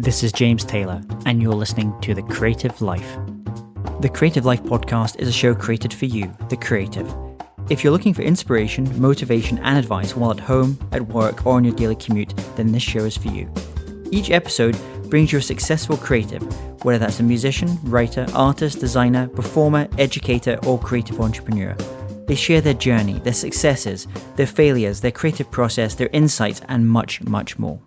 This is James Taylor, and you're listening to The Creative Life. The Creative Life podcast is a show created for you, the creative. If you're looking for inspiration, motivation, and advice while at home, at work, or on your daily commute, then this show is for you. Each episode brings you a successful creative, whether that's a musician, writer, artist, designer, performer, educator, or creative entrepreneur. They share their journey, their successes, their failures, their creative process, their insights, and much, much more.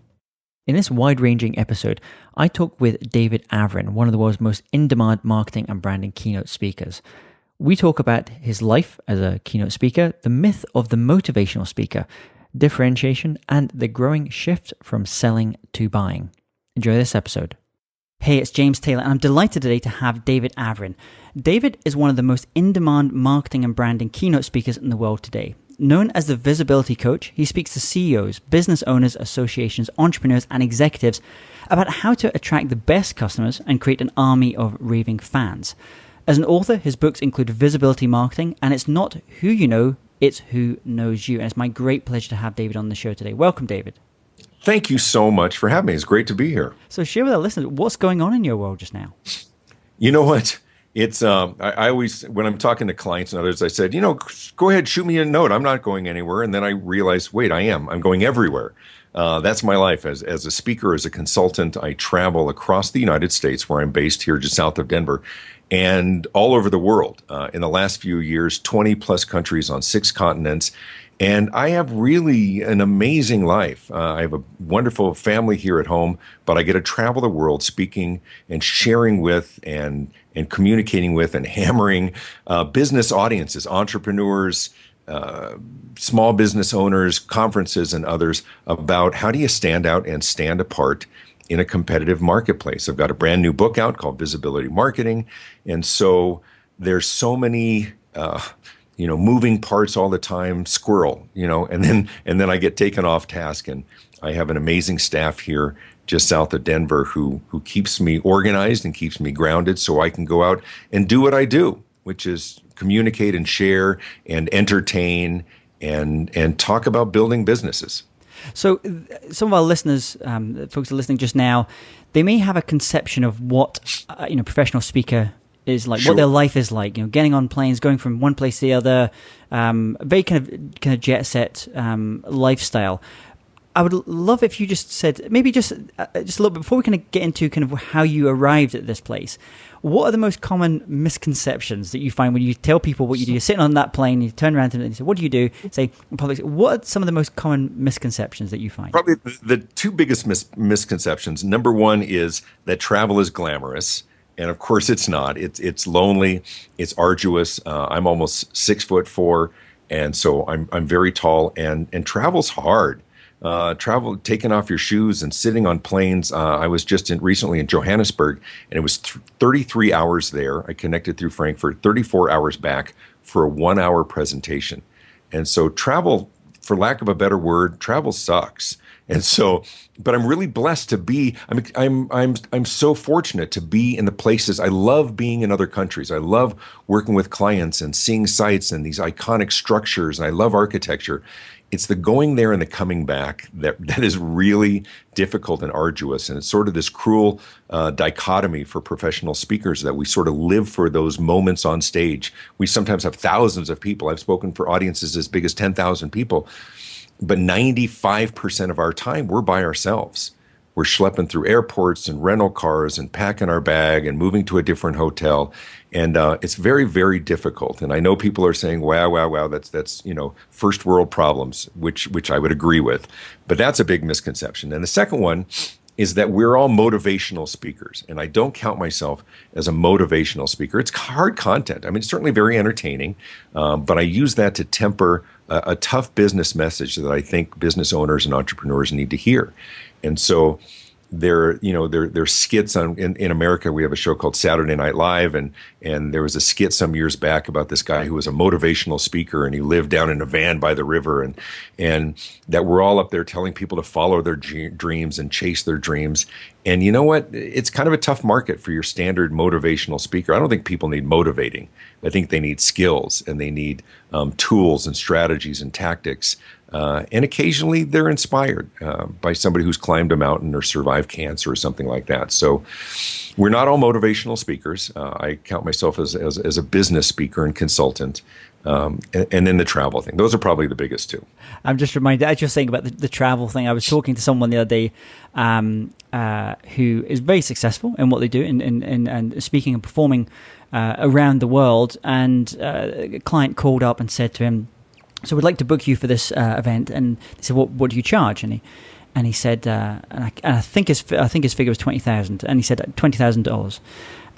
In this wide-ranging episode, I talk with David Avrin, one of the world's most in-demand marketing and branding keynote speakers. We talk about his life as a keynote speaker, the myth of the motivational speaker, differentiation, and the growing shift from selling to buying. Enjoy this episode. Hey, it's James Taylor, and I'm delighted today to have David Avrin. David is one of the most in-demand marketing and branding keynote speakers in the world today. Known as the Visibility Coach, he speaks to CEOs, business owners, associations, entrepreneurs, and executives about how to attract the best customers and create an army of raving fans. As an author, his books include Visibility Marketing, and it's not who you know, it's who knows you. And it's my great pleasure to have David on the show today. Welcome, David. Thank you so much for having me. It's great to be here. So share with our listeners, what's going on in your world just now? You know what? It's I always, when I'm talking to clients and others, I said, go ahead, shoot me a note. I'm not going anywhere. And then I realized, wait, I am. I'm going everywhere. That's my life. As a speaker, as a consultant, I travel across the United States, where I'm based here just south of Denver, and all over the world. In the last few years, 20 plus countries on 6 continents. And I have really an amazing life. I have a wonderful family here at home, but I get to travel the world speaking and sharing with and communicating with and hammering business audiences, entrepreneurs, small business owners, conferences, and others about how do you stand out and stand apart in a competitive marketplace. I've got a brand new book out called Visibility Marketing. And so there's so many moving parts all the time, squirrel, and then I get taken off task, and I have an amazing staff here just south of Denver who keeps me organized and keeps me grounded so I can go out and do what I do, which is communicate and share and entertain and talk about building businesses. So some of our listeners, folks that are listening just now, they may have a conception of what professional speaker is like, sure, what their life is like, getting on planes, going from one place to the other, very kind of jet set lifestyle. I would love if you just said, maybe just a little bit before we kind of get into kind of how you arrived at this place. What are the most common misconceptions that you find when you tell people what you do? You're sitting on that plane, you turn around to them and you say, "What do you do?" Say, in public, what are some of the most common misconceptions that you find? Probably the two biggest misconceptions. Number one is that travel is glamorous. And of course it's not. It's lonely. It's arduous. I'm almost 6'4", and so I'm very tall. And travel's hard. Travel, taking off your shoes and sitting on planes. I was just recently in Johannesburg, and it was 33 hours there. I connected through Frankfurt. 34 hours back for a 1-hour presentation. And so travel, for lack of a better word, travel sucks. And so, but I'm really blessed to be. I'm so fortunate to be in the places. I love being in other countries. I love working with clients and seeing sites and these iconic structures. And I love architecture. It's the going there and the coming back that is really difficult and arduous. And it's sort of this cruel dichotomy for professional speakers that we sort of live for those moments on stage. We sometimes have thousands of people. I've spoken for audiences as big as 10,000 people. But 95% of our time, we're by ourselves. We're schlepping through airports and rental cars and packing our bag and moving to a different hotel. And it's very, very difficult. And I know people are saying, wow, that's first world problems, which I would agree with. But that's a big misconception. And the second one is that we're all motivational speakers. And I don't count myself as a motivational speaker. It's hard content. I mean, it's certainly very entertaining, but I use that to temper a tough business message that I think business owners and entrepreneurs need to hear. And so They're skits in America. We have a show called Saturday Night Live, and there was a skit some years back about this guy who was a motivational speaker, and he lived down in a van by the river, and that we're all up there telling people to follow their dreams and chase their dreams. And you know what? It's kind of a tough market for your standard motivational speaker. I don't think people need motivating. I think they need skills, and they need tools and strategies and tactics And occasionally they're inspired by somebody who's climbed a mountain or survived cancer or something like that. So we're not all motivational speakers. I count myself as a business speaker and consultant. And then the travel thing. Those are probably the biggest two. I'm just reminded, as you're saying about the travel thing, I was talking to someone the other day who is very successful in what they do and speaking and performing around the world. And a client called up and said to him, "So we'd like to book you for this event." And they said, "What do you charge?" And he said, and I think his figure was $20,000. And he said $20,000.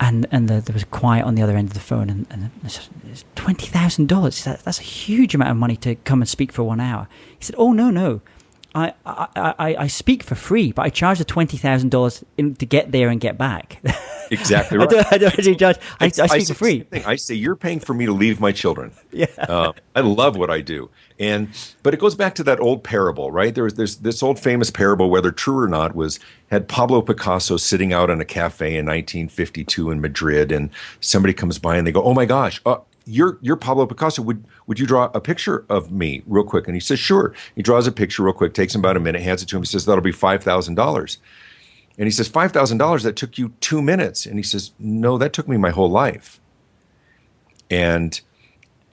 And there was quiet on the other end of the phone, and I said, "It's $20,000. That's a huge amount of money to come and speak for 1 hour." He said, "Oh no, I speak for free, but I charge the $20,000 to get there and get back." Exactly right. I don't actually charge. I speak for free. I say, you're paying for me to leave my children. Yeah. I love what I do. But it goes back to that old parable, right? There's this old famous parable, whether true or not, had Pablo Picasso sitting out in a cafe in 1952 in Madrid, and somebody comes by and they go, "Oh my gosh, you're Pablo Picasso. Would you draw a picture of me real quick?" And he says, "Sure." He draws a picture real quick, takes him about a minute, hands it to him. He says, "That'll be $5,000. And he says, $5,000, that took you 2 minutes. And he says, "No, that took me my whole life." And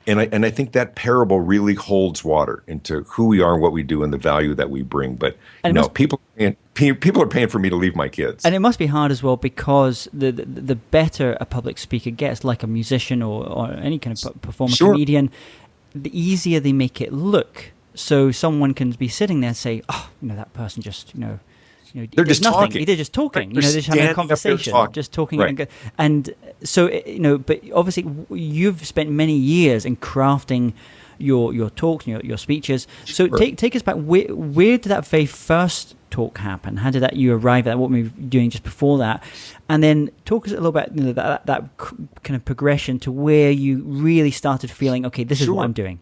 I think that parable really holds water into who we are and what we do and the value that we bring. But people are paying for me to leave my kids. And it must be hard as well, because the better a public speaker gets, like a musician or any kind of performer, Sure, comedian, the easier they make it look. So someone can be sitting there and say, "Oh, that person just, they're just nothing. talking. They're just talking. They're they're just having a standing up there conversation, just talking." Right. And so, but obviously you've spent many years in crafting your talks, your speeches. So Sure. take us back. Where did that very first talk happen? How did you arrive at that? What were you doing just before that? And then talk us a little bit about that kind of progression to where you really started feeling, okay, this is what I'm doing.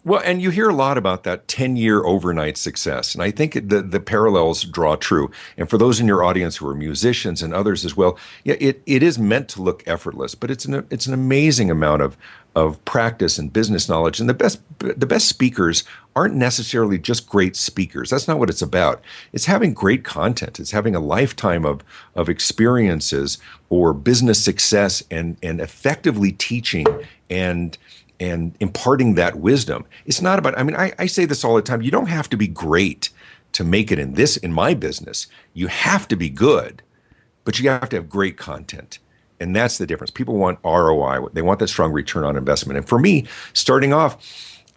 Well, and you hear a lot about that 10-year overnight success. And I think the parallels draw true. And for those in your audience who are musicians and others as well, yeah, it is meant to look effortless, but it's an amazing amount of practice and business knowledge. And the best speakers aren't necessarily just great speakers. That's not what it's about. It's having great content. It's having a lifetime of experiences or business success and effectively teaching and imparting that wisdom. It's not about, I say this all the time, you don't have to be great to make it in my business. You have to be good, but you have to have great content. And that's the difference. People want ROI. They want that strong return on investment. And for me, starting off,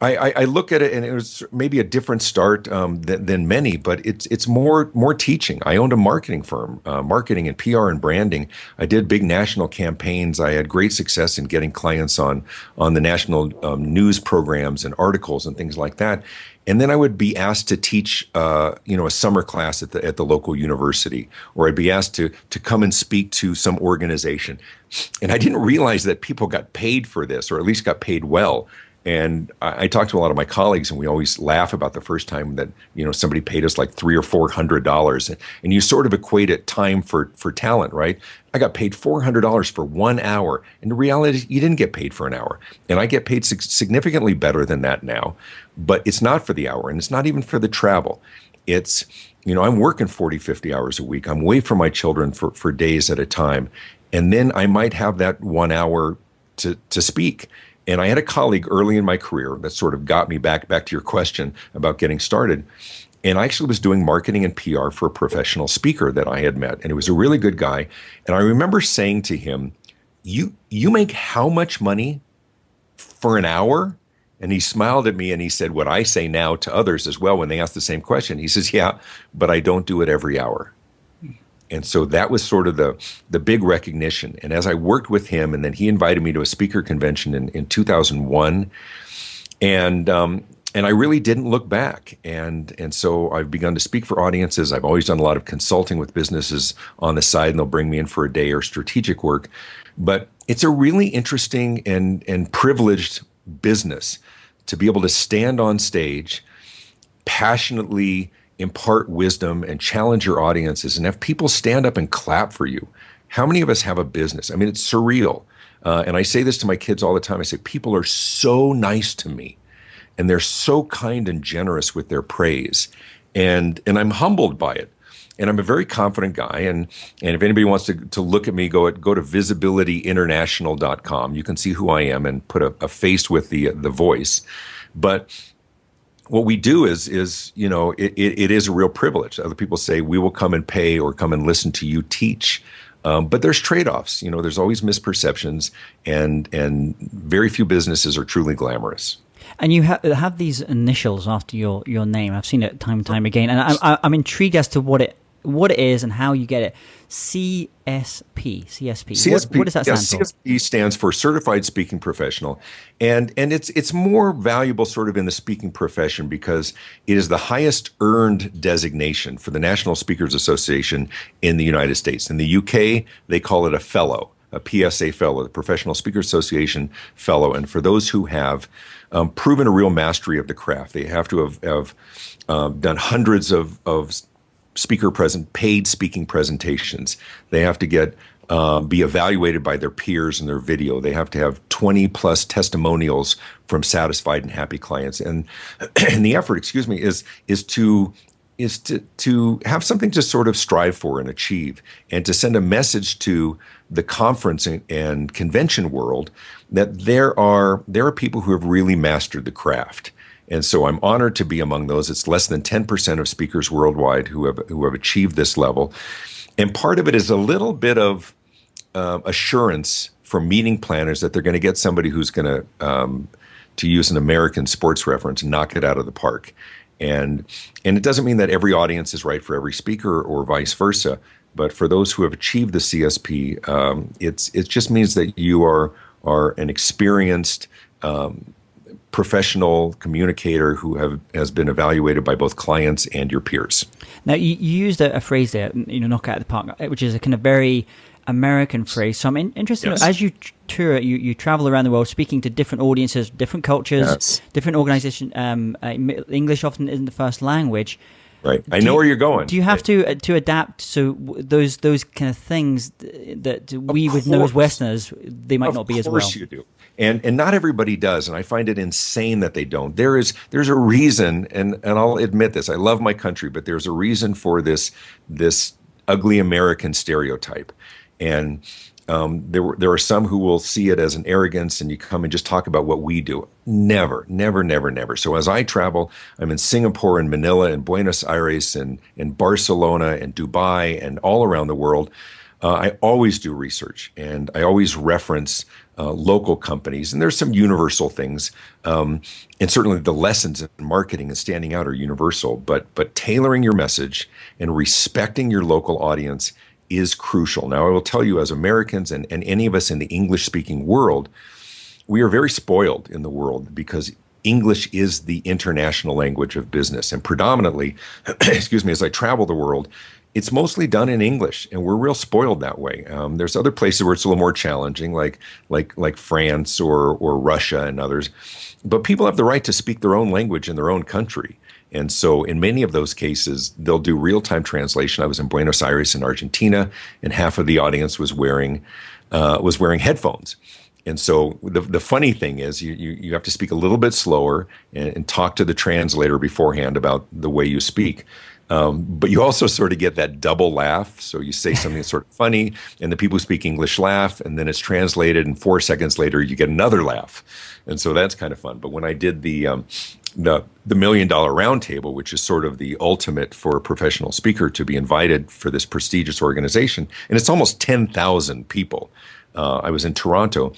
I look at it, and it was maybe a different start than many, but it's more teaching. I owned a marketing firm, marketing and PR and branding. I did big national campaigns. I had great success in getting clients on the national news programs and articles and things like that. And then I would be asked to teach, a summer class at the local university, or I'd be asked to come and speak to some organization. And I didn't realize that people got paid for this, or at least got paid well. And I talked to a lot of my colleagues, and we always laugh about the first time that somebody paid us like $300 or $400, and you sort of equate it time for talent, right? I got paid $400 for 1 hour, and the reality is you didn't get paid for an hour, and I get paid significantly better than that now. But it's not for the hour, and it's not even for the travel. It's I'm working 40, 50 hours a week. I'm away from my children for days at a time, and then I might have that 1 hour to speak. And I had a colleague early in my career that sort of got me back to your question about getting started. And I actually was doing marketing and PR for a professional speaker that I had met. And he was a really good guy. And I remember saying to him, you make how much money for an hour? And he smiled at me and he said what I say now to others as well when they ask the same question. He says, "Yeah, but I don't do it every hour." And so that was sort of the big recognition. And as I worked with him, and then he invited me to a speaker convention in 2001, and I really didn't look back. And so I've begun to speak for audiences. I've always done a lot of consulting with businesses on the side, and they'll bring me in for a day or strategic work. But it's a really interesting and privileged business to be able to stand on stage, passionately impart wisdom and challenge your audiences and have people stand up and clap for you. How many of us have a business? It's surreal. And I say this to my kids all the time. I say, people are so nice to me. and they're so kind and generous with their praise, and I'm humbled by it. And I'm a very confident guy. And if anybody wants to look at me, go to visibilityinternational.com. You can see who I am and put a face with the voice. But what we do is it is a real privilege. Other people say we will come and pay or come and listen to you teach. But there's trade-offs. There's always misperceptions, and very few businesses are truly glamorous. And you have these initials after your name. I've seen it time and time again, and I'm intrigued as to what it is and how you get it. CSP. What does that stand for? CSP stands for Certified Speaking Professional, and it's more valuable sort of in the speaking profession because it is the highest earned designation for the National Speakers Association in the United States. In the UK, they call it a fellow, a PSA fellow, the Professional Speakers Association fellow. And for those who have proven a real mastery of the craft, they have to have done hundreds of paid speaking presentations. They have to be evaluated by their peers in their video. They have to have 20 plus testimonials from satisfied and happy clients. And the effort, is to have something to sort of strive for and achieve, and to send a message to the conference and convention world that there are people who have really mastered the craft. And so I'm honored to be among those. It's less than 10% of speakers worldwide who have achieved this level. And part of it is a little bit of assurance from meeting planners that they're going to get somebody who's going to use an American sports reference, knock it out of the park. And it doesn't mean that every audience is right for every speaker or vice versa. But for those who have achieved the CSP, it just means that you are an experienced professional communicator who has been evaluated by both clients and your peers. Now, you used a phrase there, knock out of the park, which is a kind of very American phrase. So I'm interested, Yes. as you tour, you travel around the world speaking to different audiences, different cultures, Yes. different organizations. English often isn't the first language. Right. I know where you're going. Do you have to adapt? So those kind of things that we would know as Westerners, they might not be as well. Of course you do. And not everybody does, and I find it insane that they don't. There's a reason, and I'll admit this. I love my country, but there's a reason for this ugly American stereotype. And there are some who will see it as an arrogance, and you come and just talk about what we do. Never, never, never, never. So as I travel, I'm in Singapore and Manila and Buenos Aires and in Barcelona and Dubai and all around the world. I always do research, and I always reference local companies. And there's some universal things. And certainly the lessons in marketing and standing out are universal. But tailoring your message and respecting your local audience is crucial. Now, I will tell you, as Americans and any of us in the English-speaking world, we are very spoiled in the world because English is the international language of business. And predominantly, as I travel the world, it's mostly done in English, and we're real spoiled that way. There's other places where it's a little more challenging, like France or Russia and others. But people have the right to speak their own language in their own country. And so in many of those cases, they'll do real-time translation. I was in Buenos Aires in Argentina, and half of the audience was wearing headphones. And so the funny thing is you have to speak a little bit slower and talk to the translator beforehand about the way you speak. But you also sort of get that double laugh. So you say something that's sort of funny, and the people who speak English laugh, and then it's translated, and 4 seconds later you get another laugh. And so that's kind of fun. But when I did the $1 Million Roundtable, which is sort of the ultimate for a professional speaker to be invited for this prestigious organization, and it's almost 10,000 people. I was in Toronto,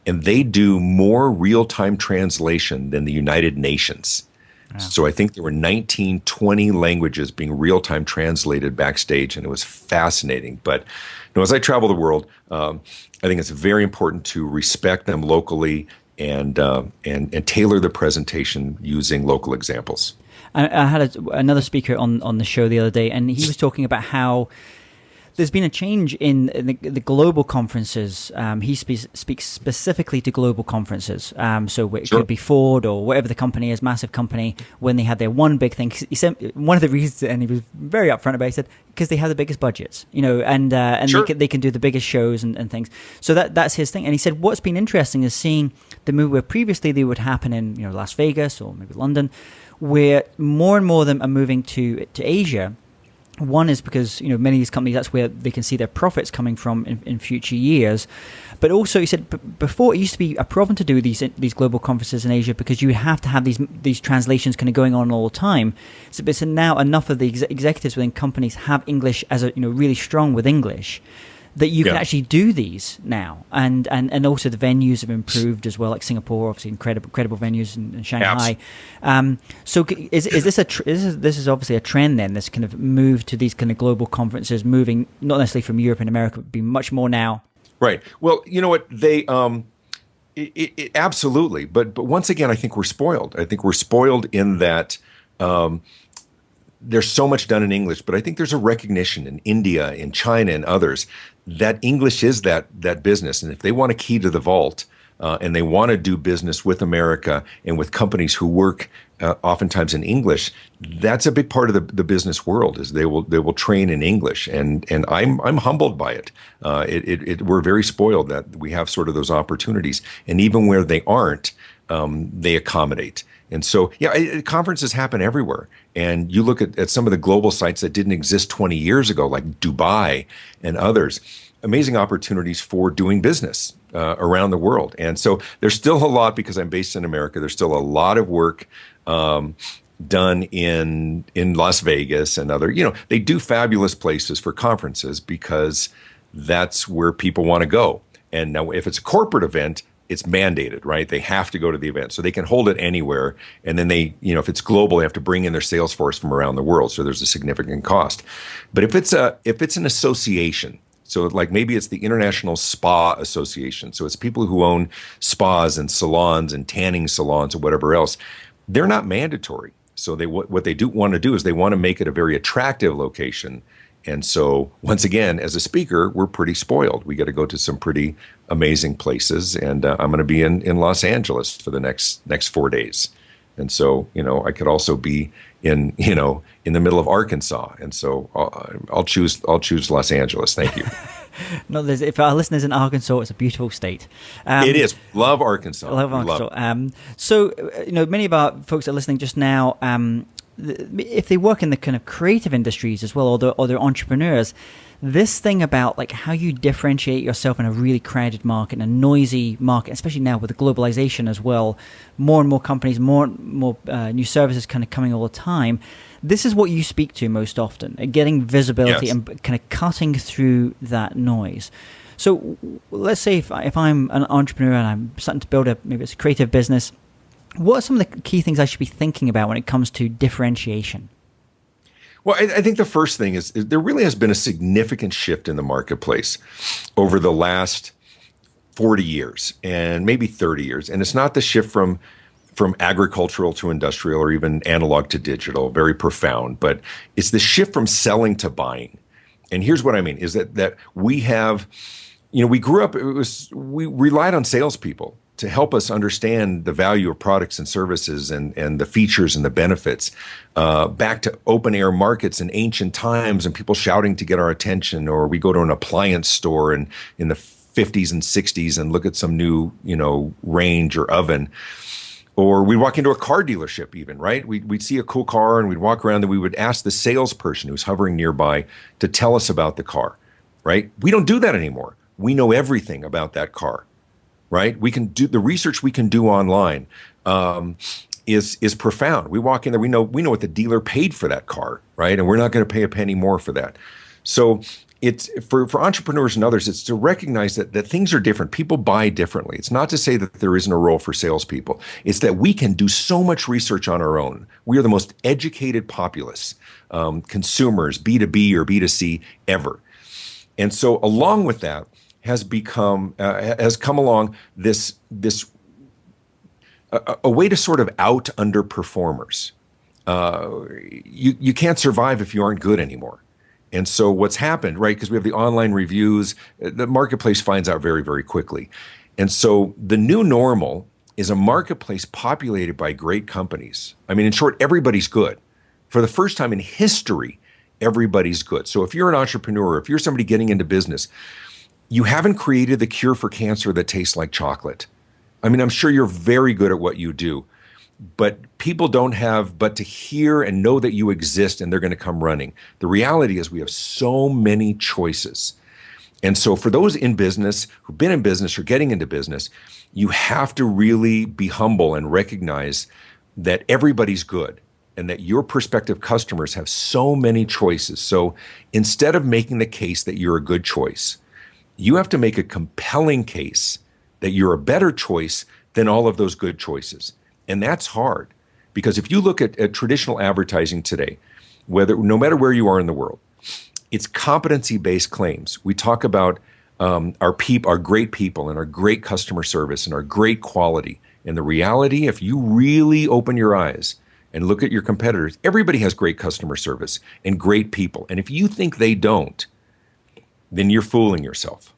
and they do more real-time translation than the United Nations. Wow. So I think there were 19, 20 languages being real-time translated backstage, and it was fascinating. But as I travel the world, I think it's very important to respect them locally and tailor the presentation using local examples. I had another speaker on the show the other day, and he was talking about how there's been a change in the global conferences. He speaks specifically to global conferences. So it could be Ford or whatever the company is, massive company, when they had their one big thing. He said one of the reasons, and he was very upfront about it, he said, because they have the biggest budgets, and they can do the biggest shows and things. So that's his thing. And he said what's been interesting is seeing the move where previously they would happen in Las Vegas or maybe London, where more and more of them are moving to Asia. One is because many of these companies, that's where they can see their profits coming from in future years. But also, he said before it used to be a problem to do these global conferences in Asia because you have to have these translations kind of going on all the time. So now enough of the executives within companies have English as really strong with English, that you can actually do these now, and also the venues have improved as well, like Singapore, obviously incredible venues, and Shanghai. So is this this is obviously a trend then? This kind of move to these kind of global conferences, moving not necessarily from Europe and America, but be much more now. Right. Well, you know what they. Absolutely, but once again, I think we're spoiled. I think we're spoiled in that. There's so much done in English, but I think there's a recognition in India, in China, and others that English is that business. And if they want a key to the vault and they want to do business with America and with companies who work oftentimes in English, that's a big part of the business world. Is they will train in English, and I'm humbled by it. We're very spoiled that we have sort of those opportunities, and even where they aren't, they accommodate. And so, conferences happen everywhere. And you look at some of the global sites that didn't exist 20 years ago, like Dubai and others, amazing opportunities for doing business around the world. And so there's still a lot, because I'm based in America, there's still a lot of work done in Las Vegas and other, they do fabulous places for conferences because that's where people want to go. And now if it's a corporate event, it's mandated, right? They have to go to the event, so they can hold it anywhere. And then they, if it's global, they have to bring in their sales force from around the world. So there's a significant cost. But if it's an association, so like maybe it's the International Spa Association, so it's people who own spas and salons and tanning salons or whatever else, they're not mandatory. So what they do want to do is they want to make it a very attractive location. And so, once again, as a speaker, we're pretty spoiled. We got to go to some pretty amazing places, and I'm going to be in Los Angeles for the next 4 days. And so, I could also be in the middle of Arkansas, and so I'll choose Los Angeles. Thank you. No, if our listeners in Arkansas, it's a beautiful state. It is. Love Arkansas. Love Arkansas. So, many of our folks that are listening just now. If they work in the kind of creative industries as well, or they're entrepreneurs, this thing about like how you differentiate yourself in a really crowded market, a noisy market, especially now with the globalization as well, more and more companies, more new services kind of coming all the time. This is what you speak to most often, getting visibility and kind of cutting through that noise. So let's say if I'm an entrepreneur and I'm starting to build maybe it's a creative business, what are some of the key things I should be thinking about when it comes to differentiation? Well, I think the first thing is there really has been a significant shift in the marketplace over the last 40 years and maybe 30 years. And it's not the shift from agricultural to industrial or even analog to digital, very profound, but it's the shift from selling to buying. And here's what I mean is that we have, we grew up, we relied on salespeople to help us understand the value of products and services and the features and the benefits, back to open air markets in ancient times and people shouting to get our attention, or we go to an appliance store in the 50s and 60s and look at some new, range or oven. Or we'd walk into a car dealership even, right? We'd see a cool car and we'd walk around and we would ask the salesperson who's hovering nearby to tell us about the car, right? We don't do that anymore. We know everything about that car. Right? We can do the research we can do online is profound. We walk in there, we know what the dealer paid for that car, right? And we're not going to pay a penny more for that. So it's for entrepreneurs and others, it's to recognize that things are different. People buy differently. It's not to say that there isn't a role for salespeople. It's that we can do so much research on our own. We are the most educated populace, consumers, B2B or B2C ever. And so along with that, has come along this a way to sort of out underperformers. You can't survive if you aren't good anymore, And so what's happened, right? Because we have the online reviews, the marketplace finds out very, very quickly. And so the new normal is a marketplace populated by great companies. I mean, in short, everybody's good. For the first time in history, everybody's good. So if you're an entrepreneur, if you're somebody getting into business, you haven't created the cure for cancer that tastes like chocolate. I mean, I'm sure you're very good at what you do, but people don't have but to hear and know that you exist and they're going to come running. The reality is we have so many choices. And so for those in business, who've been in business or getting into business, you have to really be humble and recognize that everybody's good and that your prospective customers have so many choices. So instead of making the case that you're a good choice, you have to make a compelling case that you're a better choice than all of those good choices. And that's hard because if you look at traditional advertising today, no matter where you are in the world, it's competency-based claims. We talk about our great people and our great customer service and our great quality. And the reality, if you really open your eyes and look at your competitors, everybody has great customer service and great people. And if you think they don't, then you're fooling yourself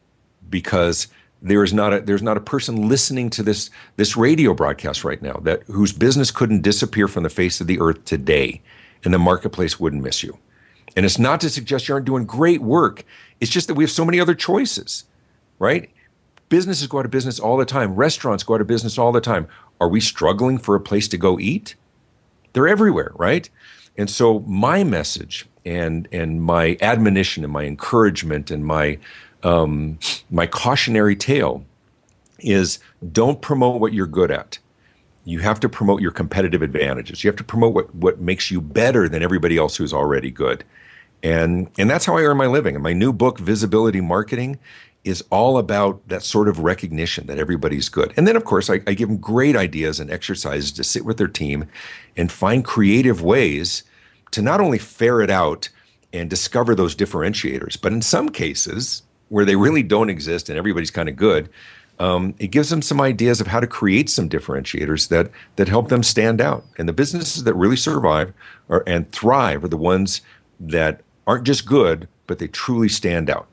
because there's not a person listening to this radio broadcast right now whose business couldn't disappear from the face of the earth today and the marketplace wouldn't miss you. And it's not to suggest you aren't doing great work. It's just that we have so many other choices, right? Businesses go out of business all the time. Restaurants go out of business all the time. Are we struggling for a place to go eat? They're everywhere, right? And so my message and my admonition and my encouragement and my cautionary tale is don't promote what you're good at. You have to promote your competitive advantages. You have to promote what makes you better than everybody else who's already good. And that's how I earn my living. And my new book, Visibility Marketing, is all about that sort of recognition that everybody's good. And then, of course, I give them great ideas and exercises to sit with their team and find creative ways to not only ferret out and discover those differentiators, but in some cases where they really don't exist and everybody's kind of good, it gives them some ideas of how to create some differentiators that help them stand out. And the businesses that really survive and thrive are the ones that aren't just good, but they truly stand out.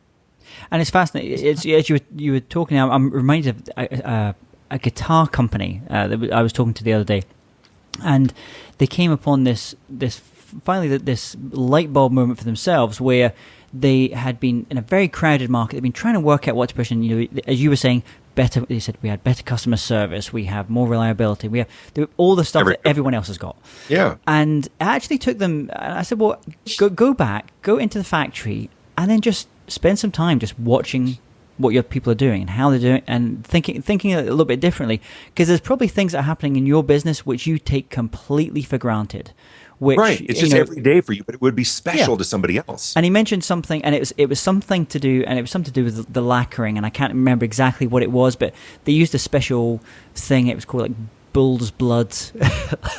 And it's fascinating. As you were talking, I'm reminded of a guitar company that I was talking to the other day, and they came upon this light bulb moment for themselves, where they had been in a very crowded market. They've been trying to work out what to push. And as you were saying, better. They said we had better customer service, we have more reliability, we have all the stuff that everyone else has got. Yeah. And it actually took them. And I said, well, go back, go into the factory, and then just spend some time just watching what your people are doing and how they're doing, and thinking a little bit differently, because there's probably things that are happening in your business which you take completely for granted. Right, it's just every day for you, but it would be special to somebody else. And he mentioned something, and it was something to do, with the lacquering, and I can't remember exactly what it was, but they used a special thing. It was called like bull's blood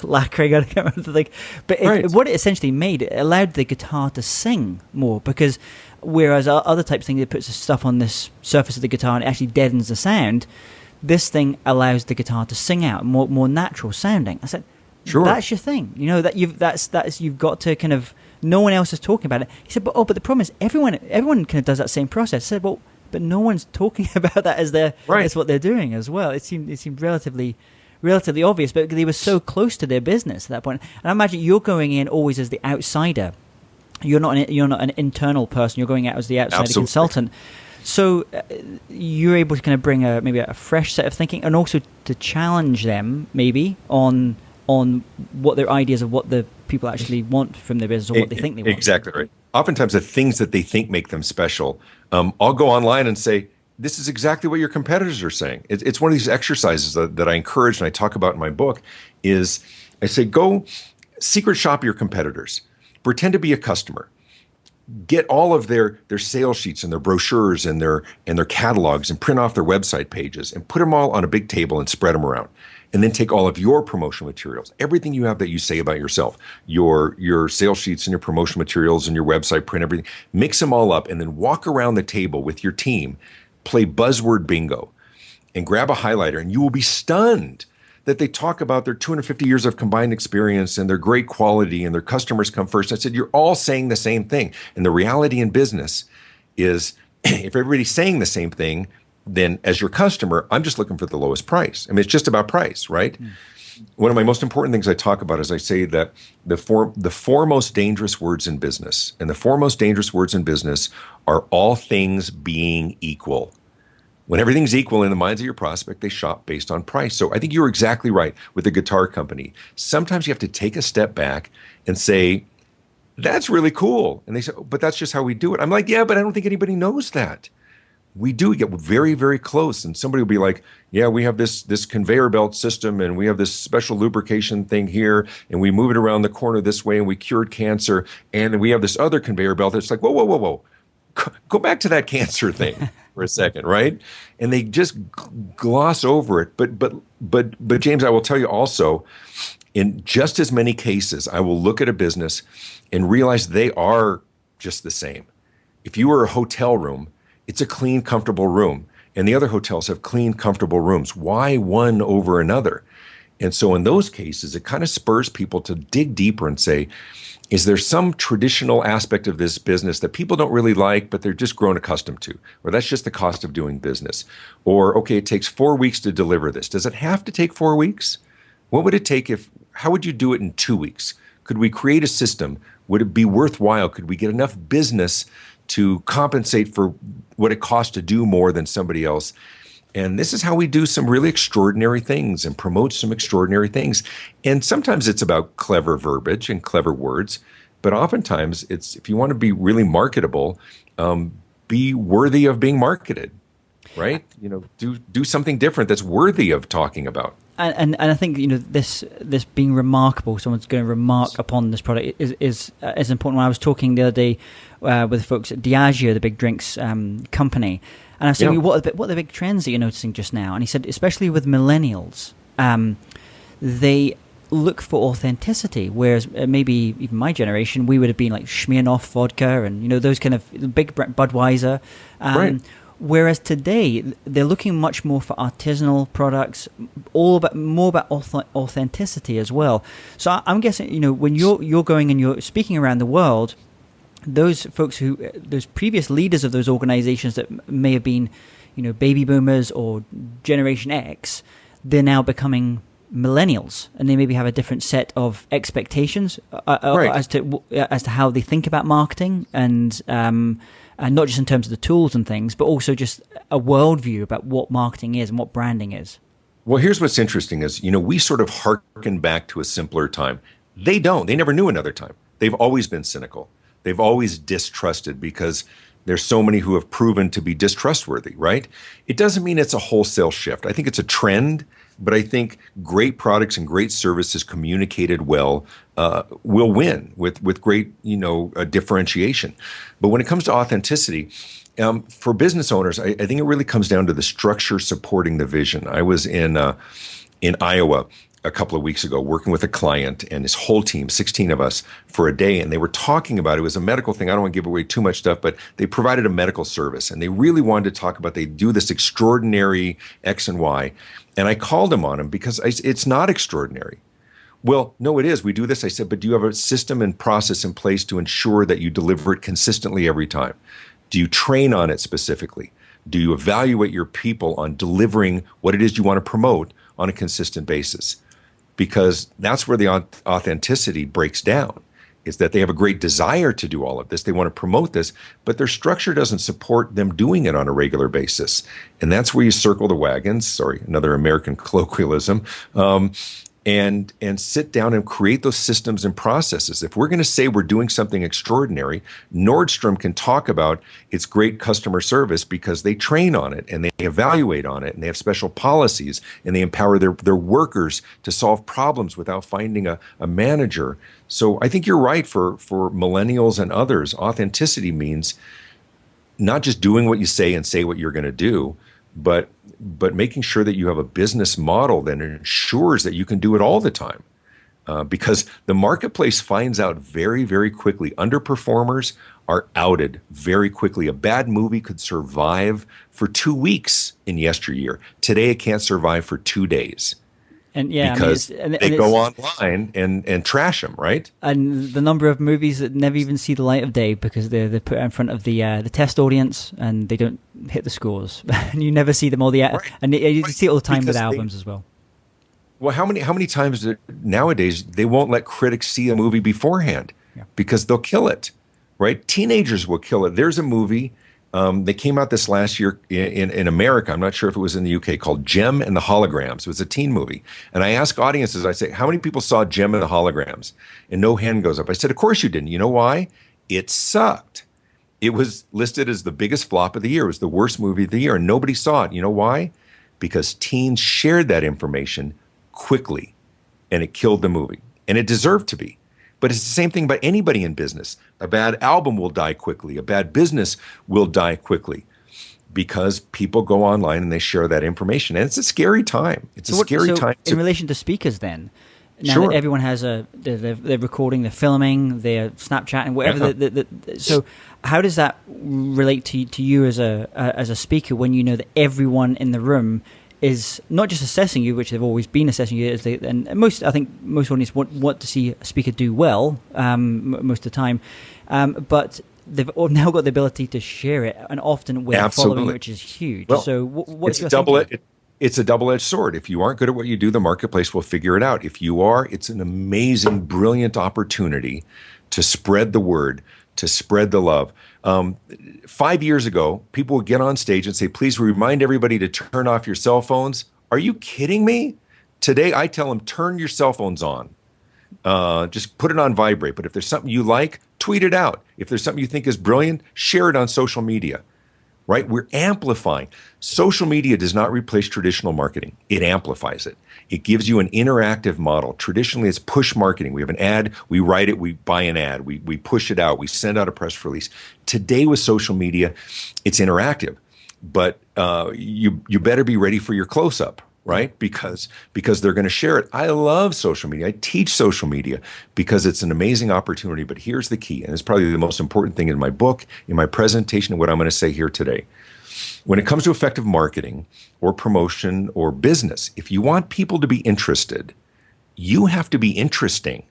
lacquering. I can't remember the thing, but what it essentially made, it allowed the guitar to sing more, because whereas other types of things, it puts stuff on this surface of the guitar and it actually deadens the sound. This thing allows the guitar to sing out more natural sounding. I said, sure, that's your thing. That you've got to kind of, no one else is talking about it. He said, but the problem is everyone kind of does that same process. I said, well, but no one's talking about that as what they're doing as well. It seemed relatively obvious, but they were so close to their business at that point. And I imagine you're going in always as the outsider. You're not an internal person. You're going out as the outsider consultant. So you're able to kind of bring maybe a fresh set of thinking, and also to challenge them maybe on what their ideas of what the people actually want from their business, or what they think they want. Exactly right. Oftentimes the things that they think make them special, I'll go online and say, this is exactly what your competitors are saying. It's one of these exercises that I encourage and I talk about in my book. Is I say, go secret shop your competitors. Pretend to be a customer. Get all of their sales sheets and their brochures and their catalogs, and print off their website pages and put them all on a big table and spread them around. And then take all of your promotional materials, everything you have that you say about yourself, your sales sheets and your promotional materials and your website print, everything, mix them all up, and then walk around the table with your team, play buzzword bingo, and grab a highlighter, and you will be stunned that they talk about their 250 years of combined experience and their great quality and their customers come first. I said, you're all saying the same thing. And the reality in business is if everybody's saying the same thing, then as your customer, I'm just looking for the lowest price. I mean, it's just about price, right? One of my most important things I talk about is I say that the four most dangerous words in business, and the four most dangerous words in business are all things being equal. When everything's equal in the minds of your prospect, they shop based on price. So I think you're exactly right with the guitar company. Sometimes you have to take a step back and say, that's really cool. And they say, but that's just how we do it. I'm like, yeah, but I don't think anybody knows that. We do get very, very close. And somebody will be like, yeah, we have this conveyor belt system and we have this special lubrication thing here and we move it around the corner this way and we cured cancer. And we have this other conveyor belt that's like, whoa. Go back to that cancer thing for a second, right? And they just gloss over it. But James, I will tell you also, in just as many cases, I will look at a business and realize they are just the same. If you were a hotel room, it's a clean, comfortable room. And the other hotels have clean, comfortable rooms. Why one over another? And so in those cases, it kind of spurs people to dig deeper and say, is there some traditional aspect of this business that people don't really like, but they're just grown accustomed to? Or that's just the cost of doing business? Or, okay, it takes 4 weeks to deliver this. Does it have to take 4 weeks? What would it take how would you do it in 2 weeks? Could we create a system? Would it be worthwhile? Could we get enough business to compensate for what it costs to do more than somebody else? And this is how we do some really extraordinary things and promote some extraordinary things. And sometimes it's about clever verbiage and clever words, but oftentimes it's, if you want to be really marketable, be worthy of being marketed, right? Do something different that's worthy of talking about. And I think this being remarkable, someone's going to remark upon this product is important. When I was talking the other day with folks at Diageo, the big drinks company, and I was saying, what are the big trends that you're noticing just now? And he said, especially with millennials, they look for authenticity, whereas maybe even my generation, we would have been like Smirnoff vodka and those kind of big Budweiser. Right. Whereas today, they're looking much more for artisanal products, more about authenticity as well. So I'm guessing, when you're going and you're speaking around the world, those folks those previous leaders of those organizations that may have been, baby boomers or Generation X, they're now becoming millennials, and they maybe have a different set of expectations as to how they think about marketing and not just in terms of the tools and things, but also just a worldview about what marketing is and what branding is. Well, here's what's interesting is, we sort of hearken back to a simpler time. They don't. They never knew another time. They've always been cynical. They've always distrusted because there's so many who have proven to be distrustworthy, right? It doesn't mean it's a wholesale shift. I think it's a trend, but I think great products and great services communicated well will win with great, differentiation. But when it comes to authenticity, for business owners, I think it really comes down to the structure supporting the vision. I was in Iowa a couple of weeks ago working with a client and his whole team, 16 of us, for a day. And they were talking about, it was a medical thing. I don't want to give away too much stuff, but they provided a medical service. And they really wanted to talk about, they do this extraordinary X and Y. And I called him on him because it's not extraordinary. Well, no, it is. We do this. I said, but do you have a system and process in place to ensure that you deliver it consistently every time? Do you train on it specifically? Do you evaluate your people on delivering what it is you want to promote on a consistent basis? Because that's where the authenticity breaks down, is that they have a great desire to do all of this. They want to promote this, but their structure doesn't support them doing it on a regular basis. And that's where you circle the wagons, sorry, another American colloquialism, and sit down and create those systems and processes. If we're going to say we're doing something extraordinary, Nordstrom can talk about its great customer service because they train on it and they evaluate on it and they have special policies and they empower their workers to solve problems without finding a manager. So I think you're right for millennials and others. Authenticity means not just doing what you say and say what you're going to do, but making sure that you have a business model that ensures that you can do it all the time. Because the marketplace finds out very, very quickly. Underperformers are outed very quickly. A bad movie could survive for 2 weeks in yesteryear. Today, it can't survive for 2 days. And yeah, I mean, because they go online and trash them, right? And the number of movies that never even see the light of day because they're put in front of the test audience and they don't hit the scores, and you never see them all Right. and you see it all the time Because with albums as well. well, how many times nowadays they won't let critics see a movie beforehand because they'll kill it, right? Teenagers will kill it. There's a movie that came out this last year in America. I'm not sure if it was in the UK, called Gem and the Holograms. It was a teen movie. And I ask audiences, I say, how many people saw Gem and the Holograms? And no hand goes up. I said, of course you didn't. You know why? It sucked. It was listed as the biggest flop of the year. It was the worst movie of the year. And nobody saw it. You know why? Because teens shared that information quickly, and it killed the movie. And it deserved to be. But it's the same thing by anybody in business. A bad album will die quickly. A bad business will die quickly because people go online and they share that information. And it's a scary time. It's a scary time. In relation to speakers then, now that everyone has they're recording, they're filming, they're Snapchatting, whatever. So how does that relate to you as a speaker when you know that everyone in the room is not just assessing you, which they've always been assessing you, and I think most audiences want to see a speaker do well most of the time, but they've now got the ability to share it, and often with a following, which is huge. Well, so what's your thinking? It's a double-edged sword. If you aren't good at what you do, the marketplace will figure it out. If you are, it's an amazing, brilliant opportunity to spread the word, to spread the love. 5 years ago, people would get on stage and say, please remind everybody to turn off your cell phones. Are you kidding me? Today, I tell them, turn your cell phones on. Just put it on vibrate. But if there's something you like, tweet it out. If there's something you think is brilliant, share it on social media. Right? We're amplifying. Social media does not replace traditional marketing. It amplifies it. It gives you an interactive model. Traditionally, it's push marketing. We have an ad, we write it, we buy an ad, we push it out, we send out a press release. Today with social media, it's interactive, but you better be ready for your close-up, right? Because they're going to share it. I love social media. I teach social media because it's an amazing opportunity. But here's the key, and it's probably the most important thing in my book, in my presentation, and what I'm going to say here today. When it comes to effective marketing or promotion or business, if you want people to be interested, you have to be interesting.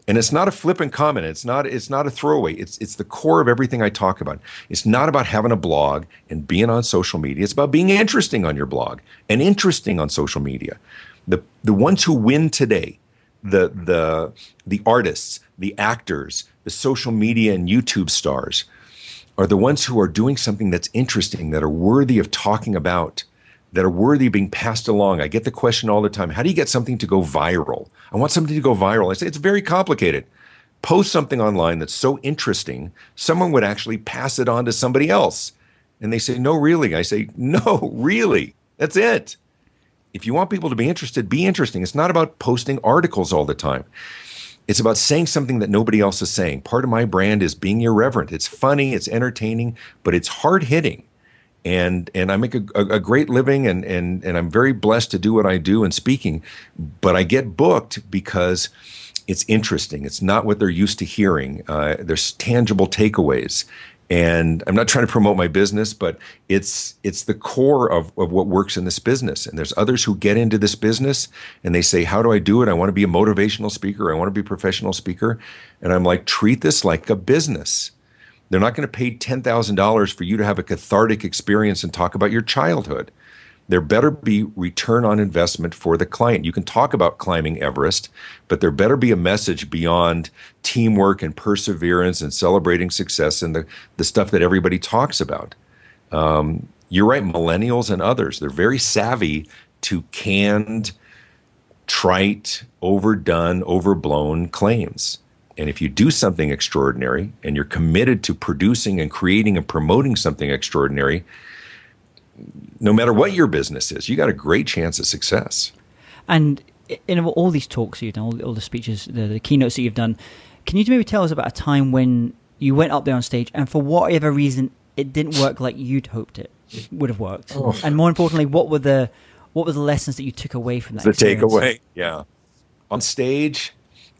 And it's not a flippant comment. It's not a throwaway. It's the core of everything I talk about. It's not about having a blog and being on social media. It's about being interesting on your blog and interesting on social media. The ones who win today, the artists, the actors, the social media and YouTube stars, are the ones who are doing something that's interesting, that are worthy of talking about, that are worthy of being passed along. I get the question all the time, how do you get something to go viral? I want something to go viral. I say, it's very complicated. Post something online that's so interesting, someone would actually pass it on to somebody else. And they say, no, really? I say, no, really? That's it. If you want people to be interested, be interesting. It's not about posting articles all the time. It's about saying something that nobody else is saying. Part of my brand is being irreverent. It's funny, it's entertaining, but it's hard-hitting. And I make a great living, and I'm very blessed to do what I do in speaking, but I get booked because it's interesting. It's not what they're used to hearing. There's tangible takeaways. And I'm not trying to promote my business, but it's the core of what works in this business. And there's others who get into this business and they say, how do I do it? I want to be a motivational speaker. I want to be a professional speaker. And I'm like, treat this like a business. They're not going to pay $10,000 for you to have a cathartic experience and talk about your childhood. There better be return on investment for the client. You can talk about climbing Everest, but there better be a message beyond teamwork and perseverance and celebrating success and the stuff that everybody talks about. You're right, millennials and others, they're very savvy to canned, trite, overdone, overblown claims. And if you do something extraordinary and you're committed to producing and creating and promoting something extraordinary, no matter what your business is, you got a great chance of success. And in all these talks you've done, all the speeches, the keynotes that you've done, can you maybe tell us about a time when you went up there on stage and for whatever reason it didn't work like you'd hoped it would have worked? Oh. And more importantly, what were the lessons that you took away from that experience? Takeaway, yeah. On stage,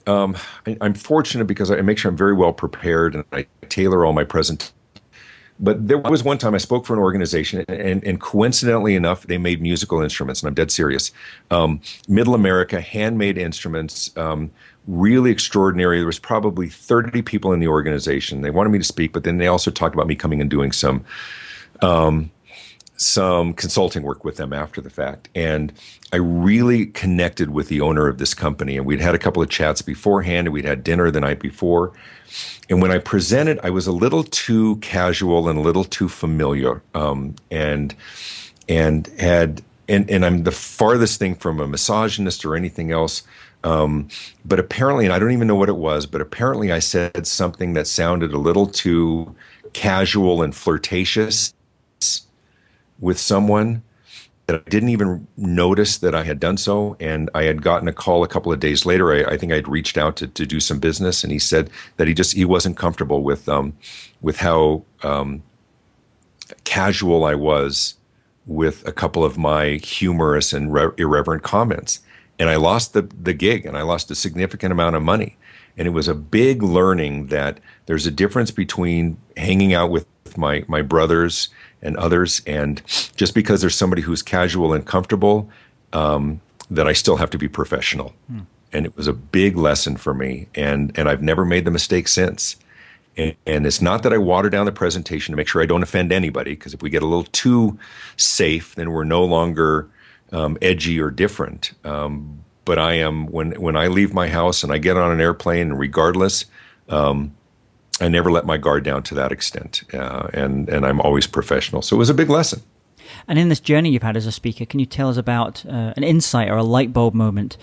I'm fortunate because I make sure I'm very well prepared and I tailor all my presentations. But there was one time I spoke for an organization, and coincidentally enough, they made musical instruments, and I'm dead serious. Middle America, handmade instruments, really extraordinary. There was probably 30 people in the organization. They wanted me to speak, but then they also talked about me coming and doing some consulting work with them after the fact. And I really connected with the owner of this company. And we'd had a couple of chats beforehand, and we'd had dinner the night before. And when I presented, I was a little too casual and a little too familiar. And I'm the farthest thing from a misogynist or anything else. But apparently, and I don't even know what it was, but apparently I said something that sounded a little too casual and flirtatious with someone that I didn't even notice that I had done so. And I had gotten a call a couple of days later. I think I'd reached out to do some business, and he said that he wasn't comfortable with how casual I was with a couple of my humorous and irreverent comments. And I lost the gig, and I lost a significant amount of money. And it was a big learning that there's a difference between hanging out with my brothers and others, and just because there's somebody who's casual and comfortable, that I still have to be professional. And it was a big lesson for me, and I've never made the mistake since. And it's not that I water down the presentation to make sure I don't offend anybody, because if we get a little too safe, then we're no longer edgy or different. But I am, when I leave my house and I get on an airplane, regardless, I never let my guard down to that extent, and I'm always professional. So it was a big lesson. And in this journey you've had as a speaker, can you tell us about an insight or a light bulb moment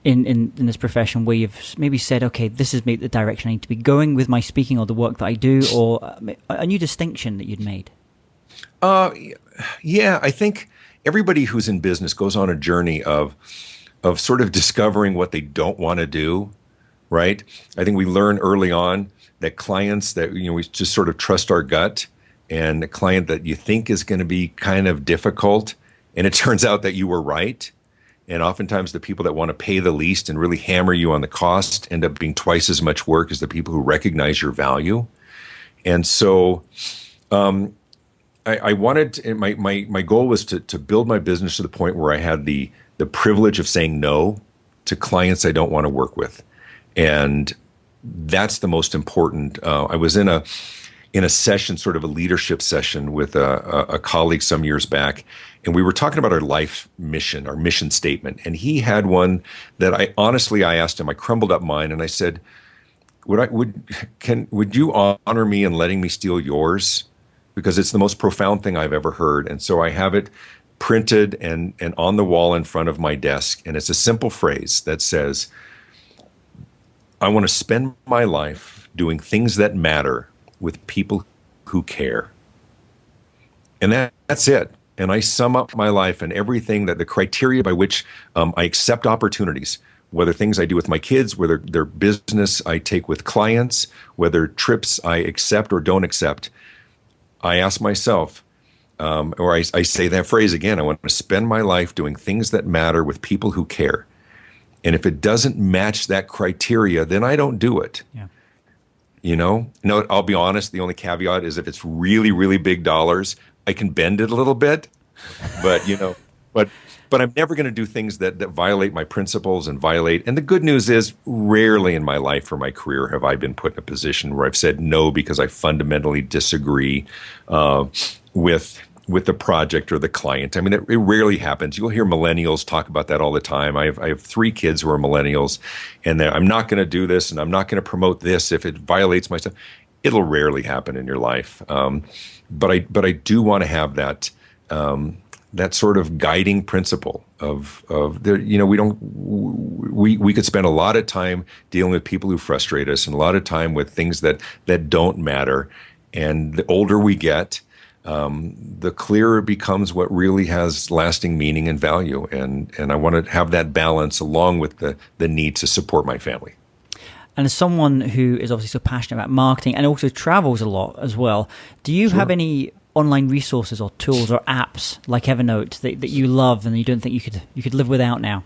in this profession where you've maybe said, okay, this is maybe the direction I need to be going with my speaking or the work that I do, or a new distinction that you'd made? Yeah, I think everybody who's in business goes on a journey of sort of discovering what they don't want to do, right? I think we learn early on that clients that, we just sort of trust our gut, and a client that you think is going to be kind of difficult, and it turns out that you were right. And oftentimes the people that want to pay the least and really hammer you on the cost end up being twice as much work as the people who recognize your value. And so I wanted, my goal was to build my business to the point where I had the privilege of saying no to clients I don't want to work with. And that's the most important. I was in a session, sort of a leadership session with a colleague some years back, and we were talking about our life mission, our mission statement. And he had one that I asked him, I crumbled up mine, and I said, would you honor me in letting me steal yours? Because it's the most profound thing I've ever heard. And so I have it printed and on the wall in front of my desk. And it's a simple phrase that says, I want to spend my life doing things that matter with people who care. And that's it. And I sum up my life and everything, that the criteria by which I accept opportunities, whether things I do with my kids, whether they're business I take with clients, whether trips I accept or don't accept. I ask myself, or I say that phrase again, I want to spend my life doing things that matter with people who care. And if it doesn't match that criteria, then I don't do it. Yeah. No, I'll be honest. The only caveat is if it's really, really big dollars, I can bend it a little bit. But, but I'm never going to do things that violate my principles and violate. And the good news is, rarely in my life or my career have I been put in a position where I've said no because I fundamentally disagree with the project or the client. I mean, it rarely happens. You'll hear millennials talk about that all the time. I have 3 kids who are millennials, and I'm not going to do this, and I'm not going to promote this if it violates my stuff. It'll rarely happen in your life. But I do want to have that sort of guiding principle of we could spend a lot of time dealing with people who frustrate us, and a lot of time with things that don't matter. And the older we get, the clearer it becomes what really has lasting meaning and value. And I want to have that balance along with the need to support my family. And as someone who is obviously so passionate about marketing and also travels a lot as well, do you have any online resources or tools or apps like Evernote that you love and you don't think you could live without now?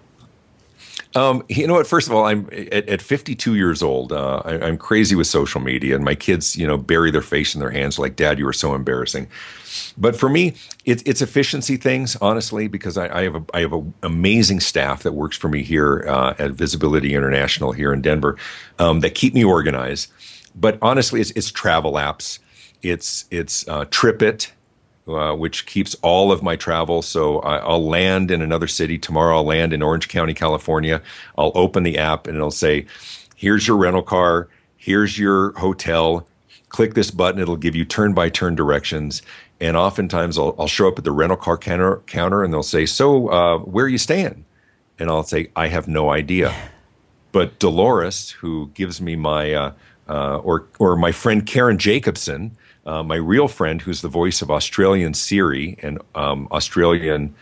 You know what? First of all, I'm at 52 years old. I'm crazy with social media, and my kids, bury their face in their hands like, "Dad, you were so embarrassing." But for me, it's efficiency things, honestly, because I have a amazing staff that works for me here at Visibility International here in Denver that keep me organized. But honestly, it's travel apps. It's TripIt, which keeps all of my travel. So I'll land in another city. Tomorrow I'll land in Orange County, California. I'll open the app and it'll say, here's your rental car. Here's your hotel. Click this button. It'll give you turn-by-turn directions. And oftentimes I'll show up at the rental car counter and they'll say, so where are you staying? And I'll say, I have no idea. But Dolores, who gives me my, or my friend Karen Jacobson, my real friend, who's the voice of Australian Siri and Australian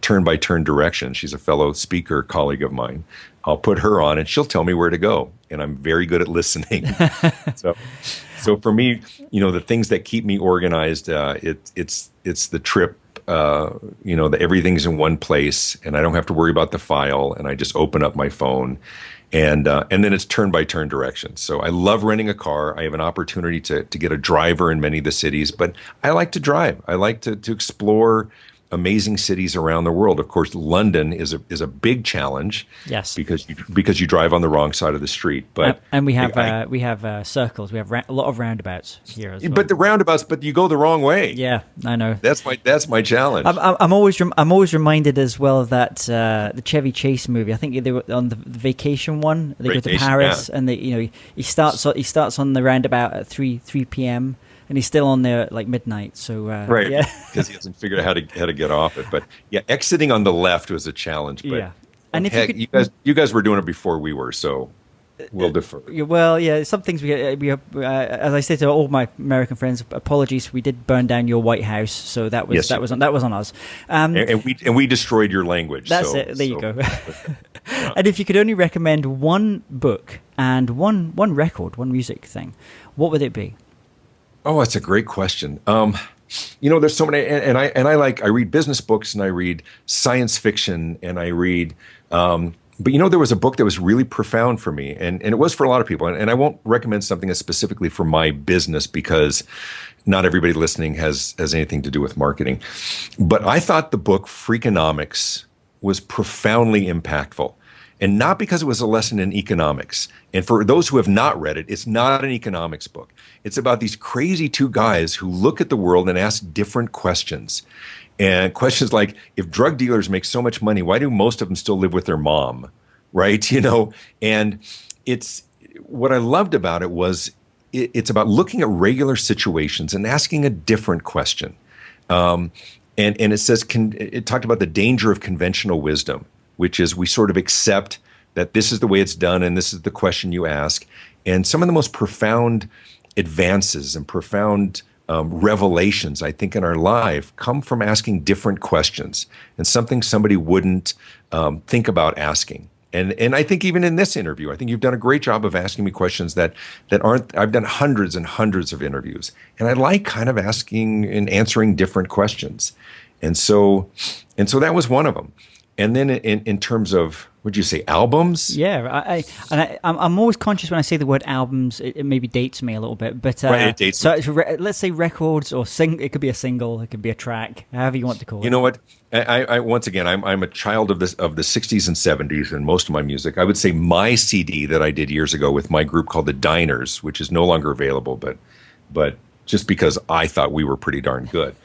turn-by-turn direction. She's a fellow speaker colleague of mine. I'll put her on, and she'll tell me where to go. And I'm very good at listening. So for me, the things that keep me organized, it's the trip. Everything's in one place, and I don't have to worry about the file, and I just open up my phone. And then it's turn-by-turn directions. So I love renting a car. I have an opportunity to get a driver in many of the cities, but I like to drive. I like to explore amazing cities around the world. Of course, London is a big challenge. Yes, because you drive on the wrong side of the street. But and we have circles. We have a lot of roundabouts here as well. But the roundabouts, but you go the wrong way. Yeah, I know. That's my challenge. I'm always reminded as well of that the Chevy Chase movie. I think they were on the vacation one. They go to Paris, and he starts on the roundabout at 3 p.m. and he's still on there at like midnight. So right, because he hasn't figured out how to get off it. But yeah, exiting on the left was a challenge. But yeah, and if you guys were doing it before we were, so we'll defer. Well, yeah, some things we as I say to all my American friends, apologies, we did burn down your White House, so that was on us. And we destroyed your language. That's it. There you go. Yeah. And if you could only recommend one book and one record, one music thing, what would it be? Oh, that's a great question. There's so many, and I read business books and I read science fiction and I read, but there was a book that was really profound for me, and it was for a lot of people. And I won't recommend something that's specifically for my business because not everybody listening has anything to do with marketing. But I thought the book Freakonomics was profoundly impactful. And not because it was a lesson in economics. And for those who have not read it, it's not an economics book. It's about these crazy two guys who look at the world and ask different questions. And questions like, if drug dealers make so much money, why do most of them still live with their mom? Right? And it's what I loved about it was it's about looking at regular situations and asking a different question. And it says, it talked about the danger of conventional wisdom, which is we sort of accept that this is the way it's done and this is the question you ask. And some of the most profound advances and profound revelations, I think, in our life come from asking different questions and something somebody wouldn't think about asking. And I think even in this interview, I think you've done a great job of asking me questions that aren't, I've done hundreds and hundreds of interviews. And I like kind of asking and answering different questions. And so that was one of them. And then in terms of, would you say albums? Yeah, I'm always conscious when I say the word albums. It maybe dates me a little bit, but right, it dates me. Let's say records or it could be a single, it could be a track, however you want to call it. You know what? I once again, I'm a child of the 60s and 70s, and most of my music. I would say my CD that I did years ago with my group called the Diners, which is no longer available, but just because I thought we were pretty darn good.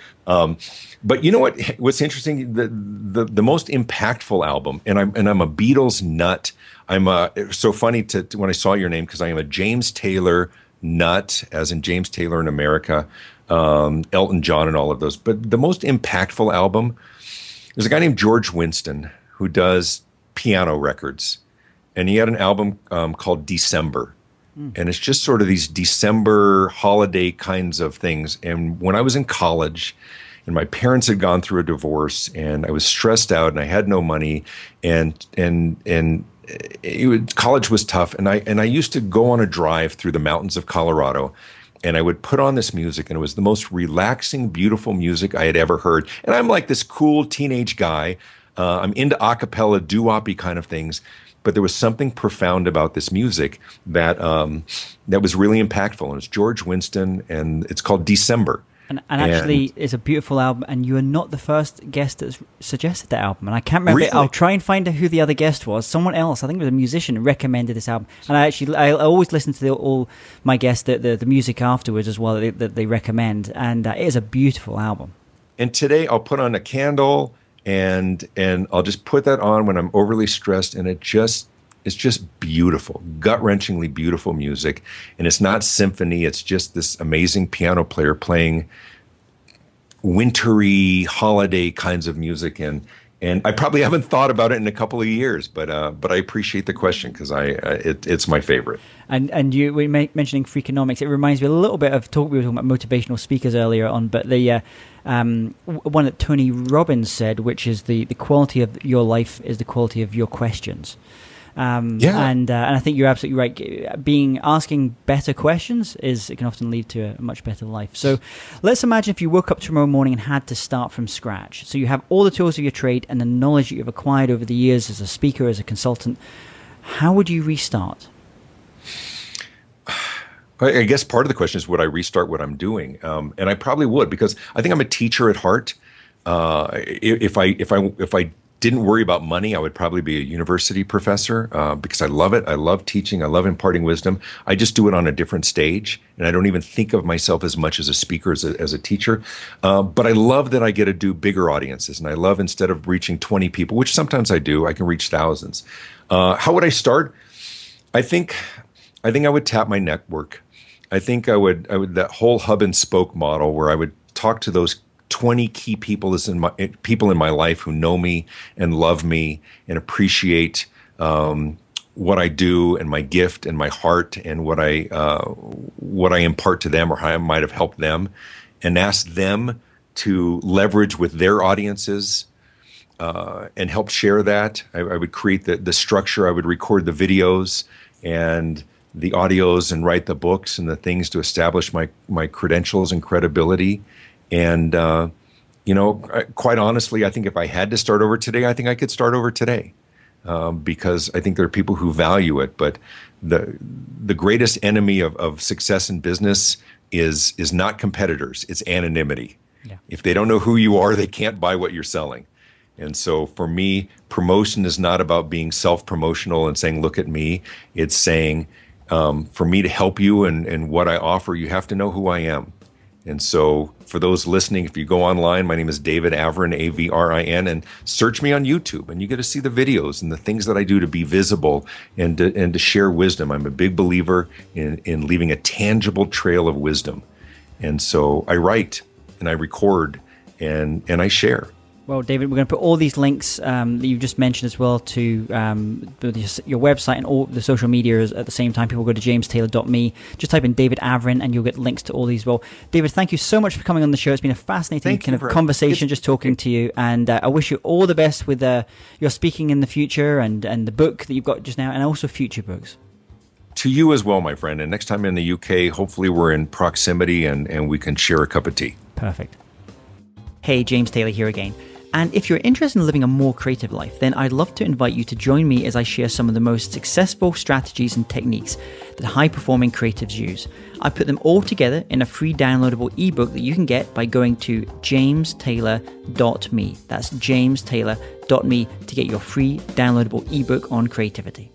But you know what? What's interesting? The most impactful album, and I'm a Beatles nut. So funny when I saw your name because I am a James Taylor nut, as in James Taylor in America, Elton John, and all of those. But the most impactful album, there's a guy named George Winston who does piano records, and he had an album called December. And it's just sort of these December holiday kinds of things. And when I was in college and my parents had gone through a divorce and I was stressed out and I had no money college was tough. And I used to go on a drive through the mountains of Colorado and I would put on this music and it was the most relaxing, beautiful music I had ever heard. And I'm like this cool teenage guy. I'm into a cappella, doo-wop-y kind of things. But there was something profound about this music that that was really impactful. And it's George Winston, and it's called December. And actually, it's a beautiful album, and you are not the first guest that's suggested that album. And I can't remember. Really? I'll try and find out who the other guest was. Someone else, I think it was a musician, recommended this album. And I always listen to all my guests, the music afterwards as well that they recommend. And it is a beautiful album. And today I'll put on a candle, and I'll just put that on when I'm overly stressed, and it's just beautiful, gut-wrenchingly beautiful music. And it's not symphony, it's just this amazing piano player playing wintry, holiday kinds of music. And I probably haven't thought about it in a couple of years, but I appreciate the question because it's my favorite. And you were mentioning Freakonomics. It reminds me a little bit of we were talking about motivational speakers earlier on, but the one that Tony Robbins said, which is the quality of your life is the quality of your questions. And I think you're absolutely right. Asking better questions it can often lead to a much better life. So let's imagine if you woke up tomorrow morning and had to start from scratch. So you have all the tools of your trade and the knowledge that you've acquired over the years as a speaker, as a consultant. How would you restart? I guess part of the question is, would I restart what I'm doing? And I probably would, because I think I'm a teacher at heart. If I didn't worry about money, I would probably be a university professor because I love it. I love teaching. I love imparting wisdom. I just do it on a different stage, and I don't even think of myself as much as a speaker as a teacher. But I love that I get to do bigger audiences, and I love, instead of reaching 20 people, which sometimes I do, I can reach thousands. How would I start? I think I would tap my network. I think I would that whole hub and spoke model where I would talk to those 20 key people in my life who know me and love me and appreciate what I do and my gift and my heart and what I impart to them, or how I might have helped them, and ask them to leverage with their audiences and help share that. I would create the structure. I would record the videos and the audios and write the books and the things to establish my credentials and credibility. And, quite honestly, I think if I had to start over today, I think I could start over today because I think there are people who value it. But the greatest enemy of success in business is not competitors. It's anonymity. Yeah. If they don't know who you are, they can't buy what you're selling. And so for me, promotion is not about being self-promotional and saying, look at me. It's saying, for me to help you and what I offer, you have to know who I am. And so for those listening, if you go online, my name is David Avrin, Avrin, and search me on YouTube, and you get to see the videos and the things that I do to be visible and to share wisdom. I'm a big believer in leaving a tangible trail of wisdom. And so I write and I record and I share. Well, David, we're going to put all these links that you've just mentioned as well to your website and all the social media at the same time. People go to jamestaylor.me. Just type in David Avrin and you'll get links to all these. Well, David, thank you so much for coming on the show. It's been a fascinating conversation just talking to you. And I wish you all the best with your speaking in the future and the book that you've got just now, and also future books. To you as well, my friend. And next time in the UK, hopefully we're in proximity and we can share a cup of tea. Perfect. Hey, James Taylor here again. And if you're interested in living a more creative life, then I'd love to invite you to join me as I share some of the most successful strategies and techniques that high-performing creatives use. I put them all together in a free downloadable ebook that you can get by going to jamestaylor.me. That's jamestaylor.me to get your free downloadable ebook on creativity.